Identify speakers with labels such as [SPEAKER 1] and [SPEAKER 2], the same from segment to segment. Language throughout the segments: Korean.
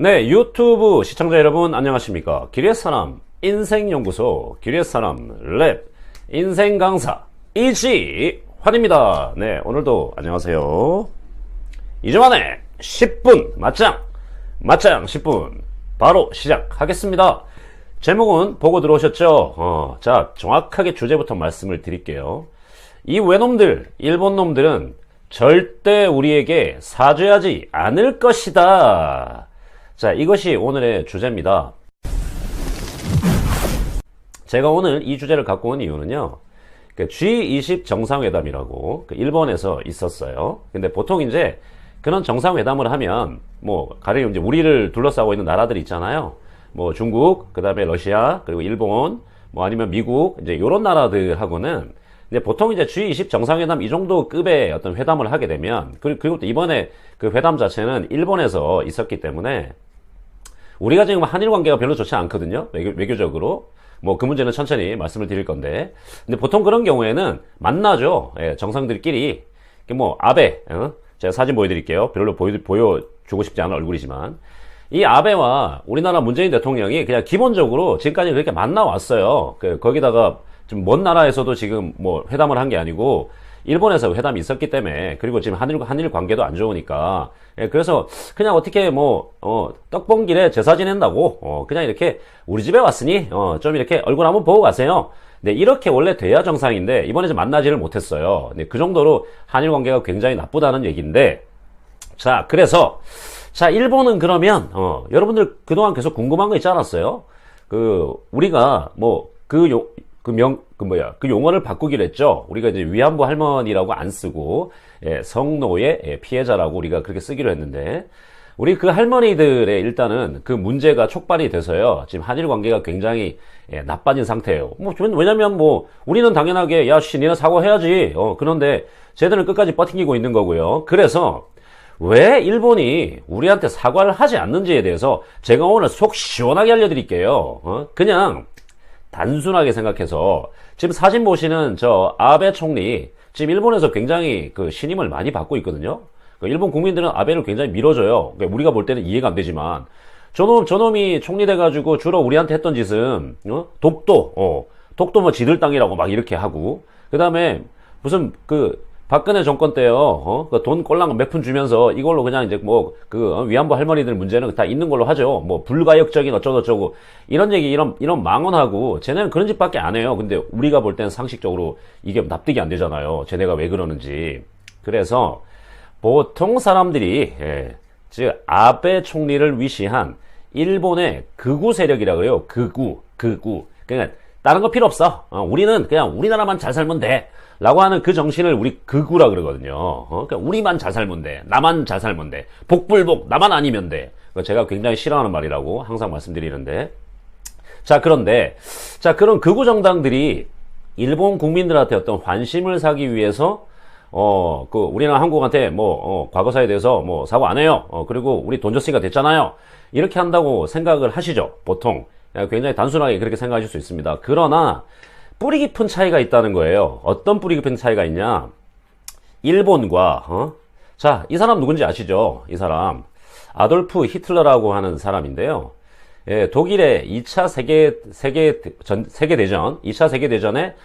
[SPEAKER 1] 네, 유튜브 시청자 여러분 안녕하십니까? 길의 사람 인생연구소 길의 사람 랩 인생 강사 이지환입니다. 네, 오늘도 안녕하세요. 2주 만에 10분 맞짱 10분 바로 시작하겠습니다. 제목은 보고 들어오셨죠? 자, 정확하게 주제부터 말씀을 드릴게요. 이 외놈들, 일본 놈들은 절대 우리에게 사죄하지 않을 것이다. 자, 이것이 오늘의 주제입니다. 제가 오늘 이 주제를 갖고 온 이유는요, G20 정상회담이라고 일본에서 있었어요. 근데 보통 이제 그런 정상회담을 하면 가령 이제 우리를 둘러싸고 있는 나라들 있잖아요. 중국, 그 다음에 러시아, 그리고 일본, 아니면 미국, 이제 요런 나라들하고는 이제 보통 이제 G20 정상회담 이 정도 급의 어떤 회담을 하게 되면, 그리고 또 이번에 그 회담 자체는 일본에서 있었기 때문에 우리가 지금 한일 관계가 별로 좋지 않거든요. 외교적으로. 그 문제는 천천히 말씀을 드릴 건데. 근데 보통 그런 경우에는 만나죠. 예, 정상들끼리. 아베, 제가 사진 보여드릴게요. 별로 보여주고 싶지 않은 얼굴이지만. 이 아베와 우리나라 문재인 대통령이 그냥 기본적으로 지금까지 그렇게 만나왔어요. 거기다가 좀 먼 나라에서도 지금 회담을 한 게 아니고 일본에서 회담이 있었기 때문에, 그리고 지금 한일 관계도 안 좋으니까, 예, 그래서 그냥 어떻게 떡봉길에 제사 지낸다고 그냥 이렇게 우리 집에 왔으니 좀 이렇게 얼굴 한번 보고 가세요. 네, 이렇게 원래 돼야 정상인데 이번에 좀 만나지를 못했어요. 네, 그 정도로 한일 관계가 굉장히 나쁘다는 얘기인데, 자, 그래서 자, 일본은 그러면 여러분들 그동안 계속 궁금한 거 있지 않았어요? 우리가 그 용어를 바꾸기로 했죠. 우리가 이제 위안부 할머니라고 안 쓰고, 예, 성노예 피해자라고 우리가 그렇게 쓰기로 했는데, 우리 그 할머니들의 일단은 그 문제가 촉발이 돼서요. 지금 한일 관계가 굉장히 나빠진 상태예요. 왜냐면 우리는 당연하게 야, 니네 사과해야지. 그런데 쟤들은 끝까지 버티고 있는 거고요. 그래서 왜 일본이 우리한테 사과를 하지 않는지에 대해서 제가 오늘 속 시원하게 알려드릴게요. 그냥 단순하게 생각해서 지금 사진 보시는 저 아베 총리, 지금 일본에서 굉장히 신임을 많이 받고 있거든요. 일본 국민들은 아베를 굉장히 밀어줘요. 우리가 볼 때는 이해가 안 되지만 저놈이 총리 돼가지고 주로 우리한테 했던 짓은 독도 지들 땅이라고 막 이렇게 하고, 그 다음에 무슨 박근혜 정권 때요, 돈 꼴랑 몇 푼 주면서 이걸로 그냥 이제 위안부 할머니들 문제는 다 있는 걸로 하죠. 불가역적인 어쩌고저쩌고. 이런 얘기, 이런 망언하고, 쟤네는 그런 짓밖에 안 해요. 근데 우리가 볼 때는 상식적으로 이게 납득이 안 되잖아요. 쟤네가 왜 그러는지. 그래서, 보통 사람들이, 즉, 아베 총리를 위시한 일본의 극우 세력이라 그래요. 극우. 그러니까, 다른 거 필요 없어. 우리는 그냥 우리나라만 잘 살면 돼. 라고 하는 그 정신을 우리 극우라 그러거든요. 그러니까 우리만 잘 살면 돼. 나만 잘 살면 돼. 복불복, 나만 아니면 돼. 제가 굉장히 싫어하는 말이라고 항상 말씀드리는데. 자, 그런데, 그런 극우 정당들이 일본 국민들한테 어떤 환심을 사기 위해서, 우리나라 한국한테 과거사에 대해서 사과 안 해요. 그리고 우리 돈 줬으니까 됐잖아요. 이렇게 한다고 생각을 하시죠. 보통. 굉장히 단순하게 그렇게 생각하실 수 있습니다. 그러나, 뿌리 깊은 차이가 있다는 거예요. 어떤 뿌리 깊은 차이가 있냐? 일본과, 자, 이 사람 누군지 아시죠? 이 사람. 아돌프 히틀러라고 하는 사람인데요. 예, 독일의 2차 세계대전, 2차 세계대전에,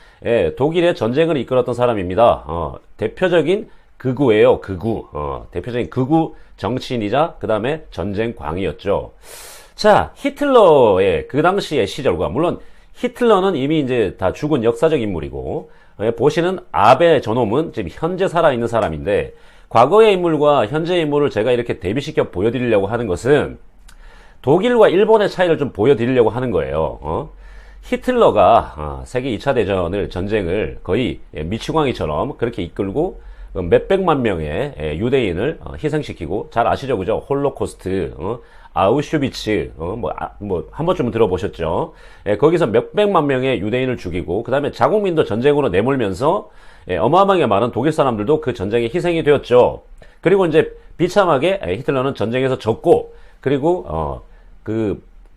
[SPEAKER 1] 독일의 전쟁을 이끌었던 사람입니다. 대표적인 극우예요, 극우. 대표적인 극우 정치인이자, 그 다음에 전쟁광이었죠. 자, 히틀러의 그 당시의 시절과, 물론, 히틀러는 이미 이제 다 죽은 역사적 인물이고, 보시는 아베 저놈은 지금 현재 살아있는 사람인데, 과거의 인물과 현재의 인물을 제가 이렇게 대비시켜 보여드리려고 하는 것은 독일과 일본의 차이를 좀 보여드리려고 하는 거예요. 히틀러가 세계 2차 전쟁을 거의 미치광이처럼 그렇게 이끌고 몇백만 명의 유대인을 희생시키고, 잘 아시죠, 그죠? 홀로코스트, 아우슈비츠, 한 번쯤은 들어보셨죠? 거기서 몇백만 명의 유대인을 죽이고, 그 다음에 자국민도 전쟁으로 내몰면서, 어마어마하게 많은 독일 사람들도 그 전쟁에 희생이 되었죠. 그리고 이제 비참하게 히틀러는 전쟁에서 졌고, 그리고,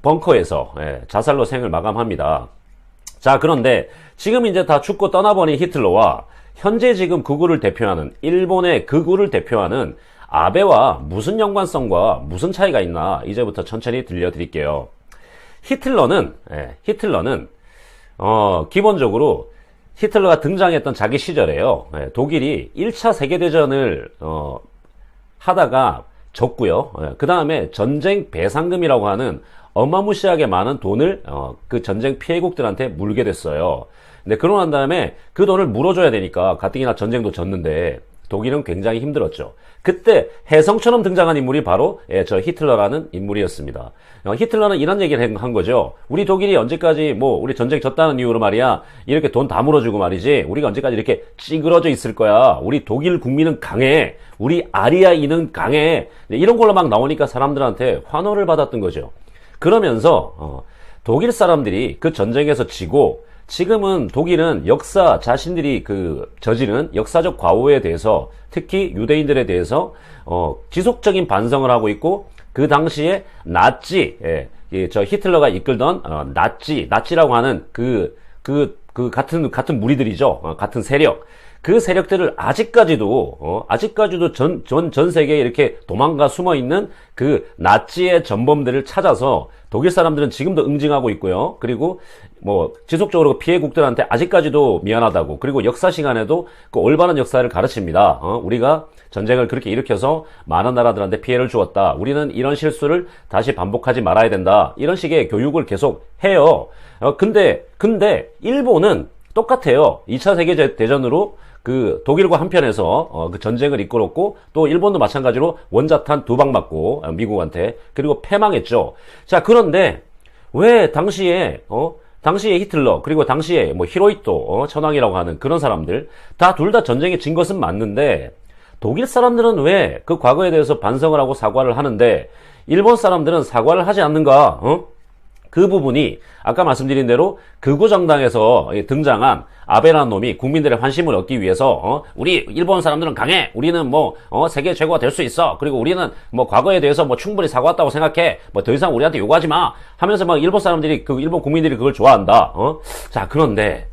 [SPEAKER 1] 벙커에서, 자살로 생을 마감합니다. 자, 그런데 지금 이제 다 죽고 떠나버린 히틀러와 현재 지금 극우를 대표하는, 일본의 극우를 대표하는 아베와 무슨 연관성과 무슨 차이가 있나 이제부터 천천히 들려드릴게요. 히틀러는 기본적으로 히틀러가 등장했던 자기 시절에요. 독일이 1차 세계대전을 하다가 졌고요. 그 다음에 전쟁 배상금이라고 하는 어마무시하게 많은 돈을 그 전쟁 피해국들한테 물게 됐어요. 근데 그러고 난 다음에 그 돈을 물어줘야 되니까 가뜩이나 전쟁도 졌는데 독일은 굉장히 힘들었죠. 그때 혜성처럼 등장한 인물이 바로 저 히틀러라는 인물이었습니다. 히틀러는 이런 얘기를 한 거죠. 우리 독일이 언제까지 우리 전쟁 졌다는 이유로 말이야 이렇게 돈 다 물어주고 말이지 우리가 언제까지 이렇게 찌그러져 있을 거야. 우리 독일 국민은 강해. 우리 아리아인은 강해. 이런 걸로 막 나오니까 사람들한테 환호를 받았던 거죠. 그러면서 독일 사람들이 그 전쟁에서 지고 지금은 독일은 자신들이 저지른 역사적 과오에 대해서 특히 유대인들에 대해서 지속적인 반성을 하고 있고 그 당시에 저 히틀러가 이끌던 나치라고 하는 같은 무리들이죠. 같은 세력. 그 세력들을 아직까지도 전 세계에 이렇게 도망가 숨어 있는 그 나치의 전범들을 찾아서 독일 사람들은 지금도 응징하고 있고요. 그리고 지속적으로 피해국들한테 아직까지도 미안하다고, 그리고 역사 시간에도 그 올바른 역사를 가르칩니다. 우리가 전쟁을 그렇게 일으켜서 많은 나라들한테 피해를 주었다. 우리는 이런 실수를 다시 반복하지 말아야 된다. 이런 식의 교육을 계속 해요. 근데 일본은 똑같아요. 2차 세계대전으로 그 독일과 한편에서 그 전쟁을 이끌었고 또 일본도 마찬가지로 원자탄 2방 맞고 미국한테, 그리고 패망했죠. 자, 그런데 왜 당시에 히틀러, 그리고 당시에 히로히토 천황이라고 하는 그런 사람들 둘 다 전쟁에 진 것은 맞는데 독일 사람들은 왜 그 과거에 대해서 반성을 하고 사과를 하는데 일본 사람들은 사과를 하지 않는가? 그 부분이 아까 말씀드린 대로 극우 정당에서 등장한 아베라는 놈이 국민들의 환심을 얻기 위해서 우리 일본 사람들은 강해, 우리는 세계 최고가 될 수 있어, 그리고 우리는 과거에 대해서 충분히 사과했다고 생각해, 더 이상 우리한테 요구하지 마 하면서 일본 사람들이, 일본 국민들이 그걸 좋아한다. 자, 그런데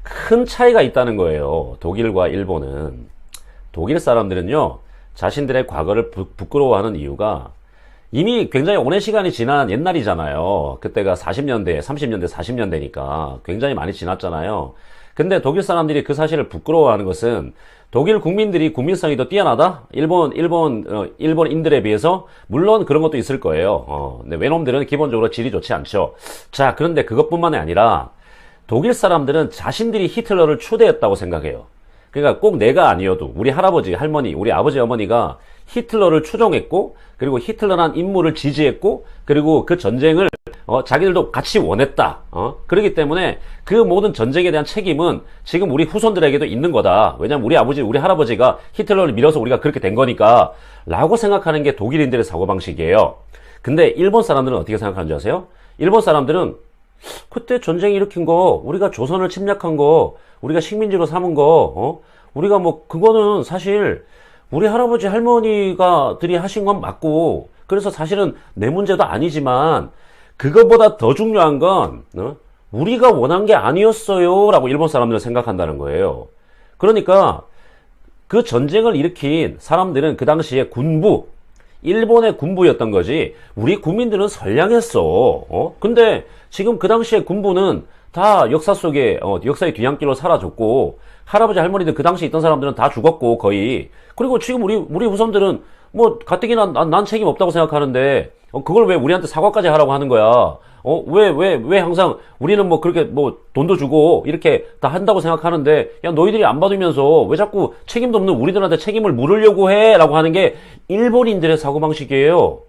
[SPEAKER 1] 큰 차이가 있다는 거예요. 독일과 일본은. 독일 사람들은요, 자신들의 과거를 부끄러워하는 이유가 이미 굉장히 오랜 시간이 지난 옛날이잖아요. 그때가 40년대, 30년대, 40년대니까 굉장히 많이 지났잖아요. 근데 독일 사람들이 그 사실을 부끄러워하는 것은 독일 국민들이 국민성이 더 뛰어나다? 일본인들에 비해서? 물론 그런 것도 있을 거예요. 근데 외놈들은 기본적으로 질이 좋지 않죠. 자, 그런데 그것뿐만이 아니라 독일 사람들은 자신들이 히틀러를 추대했다고 생각해요. 그러니까 꼭 내가 아니어도 우리 할아버지, 할머니, 우리 아버지, 어머니가 히틀러를 추종했고, 그리고 히틀러란 인물을 지지했고, 그리고 그 전쟁을 자기들도 같이 원했다. 그렇기 때문에 그 모든 전쟁에 대한 책임은 지금 우리 후손들에게도 있는 거다. 왜냐면 우리 아버지, 우리 할아버지가 히틀러를 밀어서 우리가 그렇게 된 거니까 라고 생각하는 게 독일인들의 사고방식이에요. 근데 일본 사람들은 어떻게 생각하는 줄 아세요? 일본 사람들은 그때 전쟁 일으킨 거, 우리가 조선을 침략한 거, 우리가 식민지로 삼은 거, 우리가 그거는 사실 우리 할아버지 할머니가들이 하신 건 맞고, 그래서 사실은 내 문제도 아니지만 그것보다 더 중요한 건 우리가 원한 게 아니었어요 라고 일본 사람들은 생각한다는 거예요. 그러니까 그 전쟁을 일으킨 사람들은 그 당시에 일본의 군부였던 거지 우리 국민들은 선량했어. 근데 지금 그 당시에 군부는 다 역사 속에 역사의 뒤안길로 사라졌고, 할아버지 할머니들 그 당시에 있던 사람들은 다 죽었고 거의. 그리고 지금 우리 후손들은 가뜩이나 난 책임 없다고 생각하는데 그걸 왜 우리한테 사과까지 하라고 하는 거야? 왜 항상 우리는 그렇게 돈도 주고 이렇게 다 한다고 생각하는데, 야, 너희들이 안 받으면서 왜 자꾸 책임도 없는 우리들한테 책임을 물으려고 해? 라고 하는 게 일본인들의 사고방식이에요.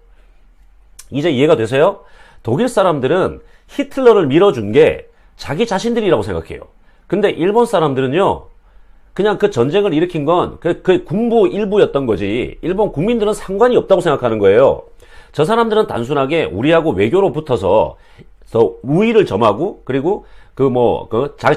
[SPEAKER 1] 이제 이해가 되세요? 독일 사람들은 히틀러를 밀어준 게 자기 자신들이라고 생각해요. 근데 일본 사람들은요, 그냥 그 전쟁을 일으킨 건 그 군부 일부였던 거지 일본 국민들은 상관이 없다고 생각하는 거예요. 저 사람들은 단순하게 우리하고 외교로 붙어서 더 우위를 점하고, 그리고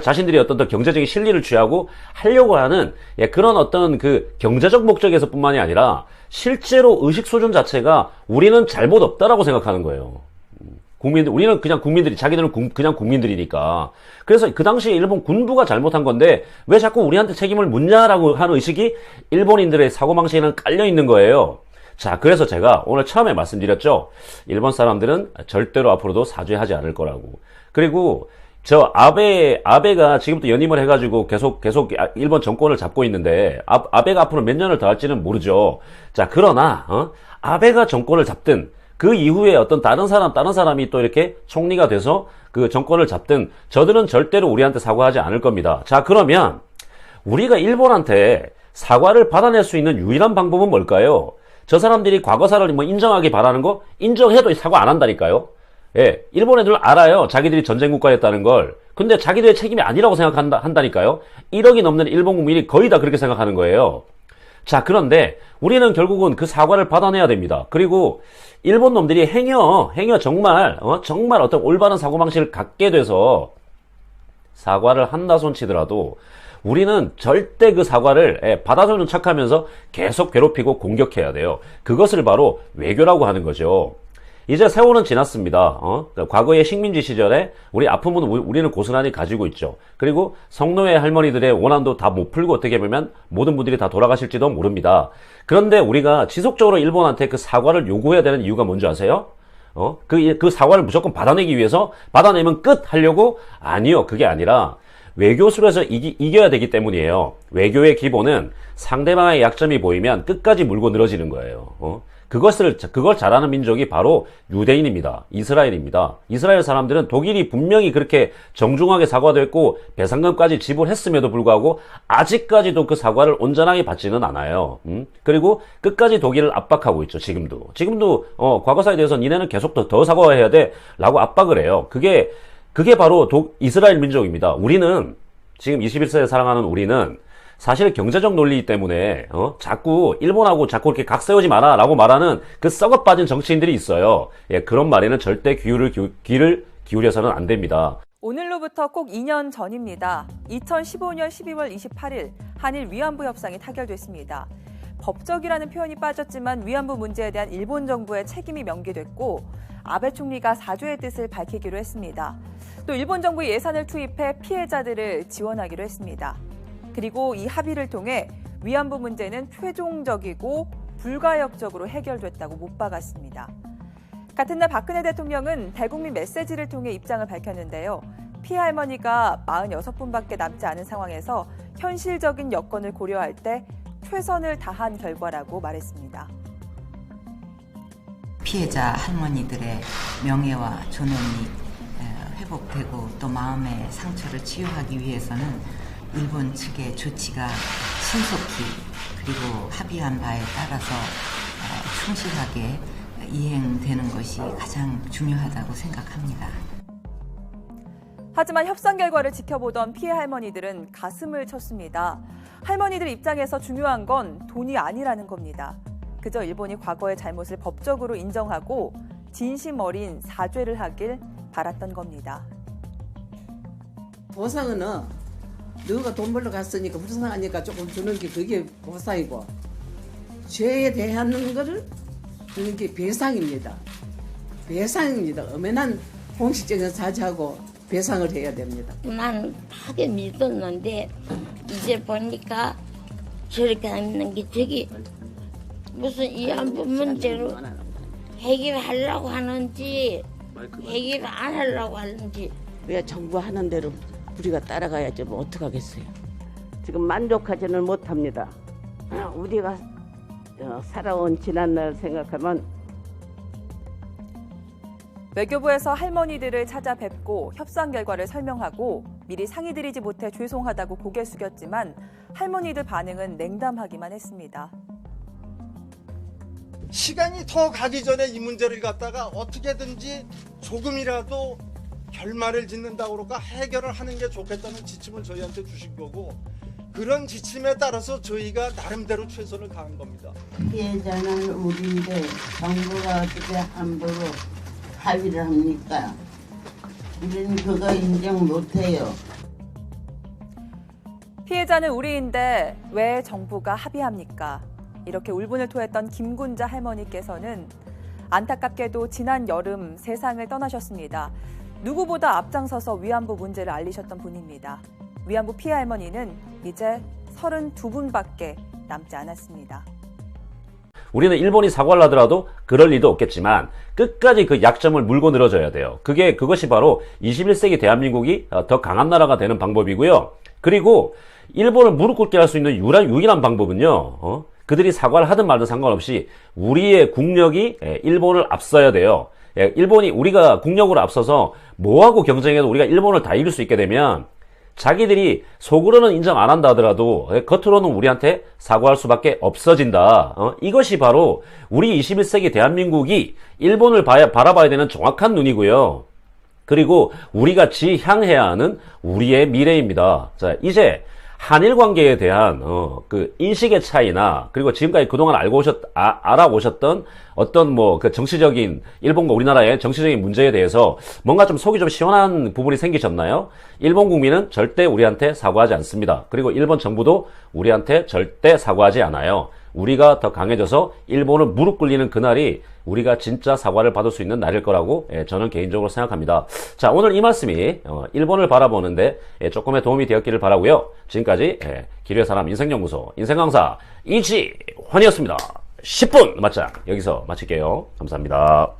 [SPEAKER 1] 자신들이 어떤 더 경제적인 실리를 취하고 하려고 하는 그런 어떤 그 경제적 목적에서 뿐만이 아니라 실제로 의식 수준 자체가 우리는 잘못 없다라고 생각하는 거예요. 국민들, 우리는 그냥 국민들이, 자기들은 그냥 국민들이니까. 그래서 그 당시에 일본 군부가 잘못한 건데, 왜 자꾸 우리한테 책임을 묻냐라고 하는 의식이 일본인들의 사고방식에는 깔려있는 거예요. 자, 그래서 제가 오늘 처음에 말씀드렸죠. 일본 사람들은 절대로 앞으로도 사죄하지 않을 거라고. 그리고, 아베가 지금부터 연임을 해가지고 계속 일본 정권을 잡고 있는데, 아베가 앞으로 몇 년을 더 할지는 모르죠. 자, 그러나, 아베가 정권을 잡든, 그 이후에 어떤 다른 사람이 또 이렇게 총리가 돼서 그 정권을 잡든 저들은 절대로 우리한테 사과하지 않을 겁니다. 자, 그러면 우리가 일본한테 사과를 받아낼 수 있는 유일한 방법은 뭘까요? 저 사람들이 과거사를 뭐 인정하기 바라는 거 인정해도 사과 안 한다니까요. 예, 일본 애들 알아요. 자기들이 전쟁국가였다는 걸. 근데 자기들의 책임이 아니라고 한다니까요. 1억이 넘는 일본 국민이 거의 다 그렇게 생각하는 거예요. 자, 그런데 우리는 결국은 그 사과를 받아내야 됩니다. 그리고 일본 놈들이 행여 정말 어떤 올바른 사고방식을 갖게 돼서 사과를 한다 손 치더라도 우리는 절대 그 사과를 받아주는 척하면서 계속 괴롭히고 공격해야 돼요. 그것을 바로 외교라고 하는 거죠. 이제 세월은 지났습니다. 과거의 식민지 시절에 우리 아픔은 우리는 고스란히 가지고 있죠. 그리고 성노예 할머니들의 원한도 다 못 풀고 어떻게 보면 모든 분들이 다 돌아가실지도 모릅니다. 그런데 우리가 지속적으로 일본한테 그 사과를 요구해야 되는 이유가 뭔지 아세요? 그 사과를 무조건 받아내기 위해서 받아내면 끝 하려고? 아니요. 그게 아니라 외교술에서 이겨야 되기 때문이에요. 외교의 기본은 상대방의 약점이 보이면 끝까지 물고 늘어지는 거예요. 그걸 잘하는 민족이 바로 유대인입니다. 이스라엘입니다. 이스라엘 사람들은 독일이 분명히 그렇게 정중하게 사과도 했고 배상금까지 지불했음에도 불구하고 아직까지도 그 사과를 온전하게 받지는 않아요. 그리고 끝까지 독일을 압박하고 있죠. 지금도 과거사에 대해서 니네는 계속 더 사과해야 돼 라고 압박을 해요. 그게 바로 이스라엘 민족입니다. 우리는 지금 21세에 살아가는 우리는 사실 경제적 논리 때문에 자꾸 일본하고 자꾸 이렇게 각 세우지 마라 라고 말하는 그 썩어 빠진 정치인들이 있어요. 예, 그런 말에는 절대 귀를 기울여서는 안 됩니다.
[SPEAKER 2] 오늘로부터 꼭 2년 전입니다. 2015년 12월 28일 한일 위안부 협상이 타결됐습니다. 법적이라는 표현이 빠졌지만 위안부 문제에 대한 일본 정부의 책임이 명기됐고 아베 총리가 사죄의 뜻을 밝히기로 했습니다. 또 일본 정부 예산을 투입해 피해자들을 지원하기로 했습니다. 그리고 이 합의를 통해 위안부 문제는 최종적이고 불가역적으로 해결됐다고 못 박았습니다. 같은 날 박근혜 대통령은 대국민 메시지를 통해 입장을 밝혔는데요. 피해 할머니가 46분밖에 남지 않은 상황에서 현실적인 여건을 고려할 때 최선을 다한 결과라고 말했습니다.
[SPEAKER 3] 피해자 할머니들의 명예와 존엄이 회복되고 또 마음의 상처를 치유하기 위해서는 일본 측의 조치가 신속히 그리고 합의한 바에 따라서 충실하게 이행되는 것이 가장 중요하다고 생각합니다.
[SPEAKER 2] 하지만 협상 결과를 지켜보던 피해 할머니들은 가슴을 쳤습니다. 할머니들 입장에서 중요한 건 돈이 아니라는 겁니다. 그저 일본이 과거의 잘못을 법적으로 인정하고 진심 어린 사죄를 하길 바랐던 겁니다.
[SPEAKER 4] 보상은 너가 돈 벌러 갔으니까 불쌍하니까 조금 주는 게 그게 보상이고 죄에 대한 거를 주는 게 배상입니다. 배상입니다. 엄연한 공식적인 사죄하고 배상을 해야 됩니다.
[SPEAKER 5] 나는 하게 믿었는데 이제 보니까 저렇게 하는 게 저기 무슨 위안부 문제로 해결하려고 하는지 해결 안 하려고 하는지
[SPEAKER 6] 왜 정부 하는 대로 우리가 따라가야지 뭐 어떡하겠어요. 지금 만족하지는 못합니다. 우리가 살아온 지난날 생각하면
[SPEAKER 2] 외교부에서 할머니들을 찾아뵙고 협상 결과를 설명하고 미리 상의드리지 못해 죄송하다고 고개 숙였지만 할머니들 반응은 냉담하기만 했습니다.
[SPEAKER 7] 시간이 더 가기 전에 이 문제를 갖다가 어떻게든지 조금이라도 결말을 짓는다고 그럴까 해결을 하는 게 좋겠다는 지침을 저희한테 주신 거고 그런 지침에 따라서 저희가 나름대로 최선을 다한 겁니다.
[SPEAKER 8] 피해자는 우리인데 정부가 어떻게 함부로 합의를 합니까? 우리는 그거 인정 못해요.
[SPEAKER 2] 피해자는 우리인데 왜 정부가 합의합니까? 이렇게 울분을 토했던 김군자 할머니께서는 안타깝게도 지난 여름 세상을 떠나셨습니다. 누구보다 앞장서서 위안부 문제를 알리셨던 분입니다. 위안부 피해 할머니는 이제 32분밖에 남지 않았습니다.
[SPEAKER 1] 우리는 일본이 사과를 하더라도 그럴 리도 없겠지만 끝까지 그 약점을 물고 늘어져야 돼요. 그것이 바로 21세기 대한민국이 더 강한 나라가 되는 방법이고요. 그리고 일본을 무릎 꿇게 할 수 있는 유일한 방법은요. 그들이 사과를 하든 말든 상관없이 우리의 국력이 일본을 앞서야 돼요. 일본이 우리가 국력으로 앞서서 뭐하고 경쟁해도 우리가 일본을 다 이길 수 있게 되면 자기들이 속으로는 인정 안 한다 하더라도 겉으로는 우리한테 사과할 수밖에 없어진다. 이것이 바로 우리 21세기 대한민국이 일본을 바라봐야 되는 정확한 눈이고요. 그리고 우리가 지향해야 하는 우리의 미래입니다. 자, 이제 한일 관계에 대한 그 인식의 차이나 그리고 지금까지 그동안 알아오셨던 어떤 그 정치적인 일본과 우리나라의 정치적인 문제에 대해서 뭔가 좀 속이 좀 시원한 부분이 생기셨나요? 일본 국민은 절대 우리한테 사과하지 않습니다. 그리고 일본 정부도 우리한테 절대 사과하지 않아요. 우리가 더 강해져서 일본을 무릎 꿇리는 그날이 우리가 진짜 사과를 받을 수 있는 날일 거라고 저는 개인적으로 생각합니다. 자, 오늘 이 말씀이 일본을 바라보는데 조금의 도움이 되었기를 바라고요. 지금까지 길의 사람 인생연구소 인생강사 이지환이었습니다. 10분 맞짱 여기서 마칠게요. 감사합니다.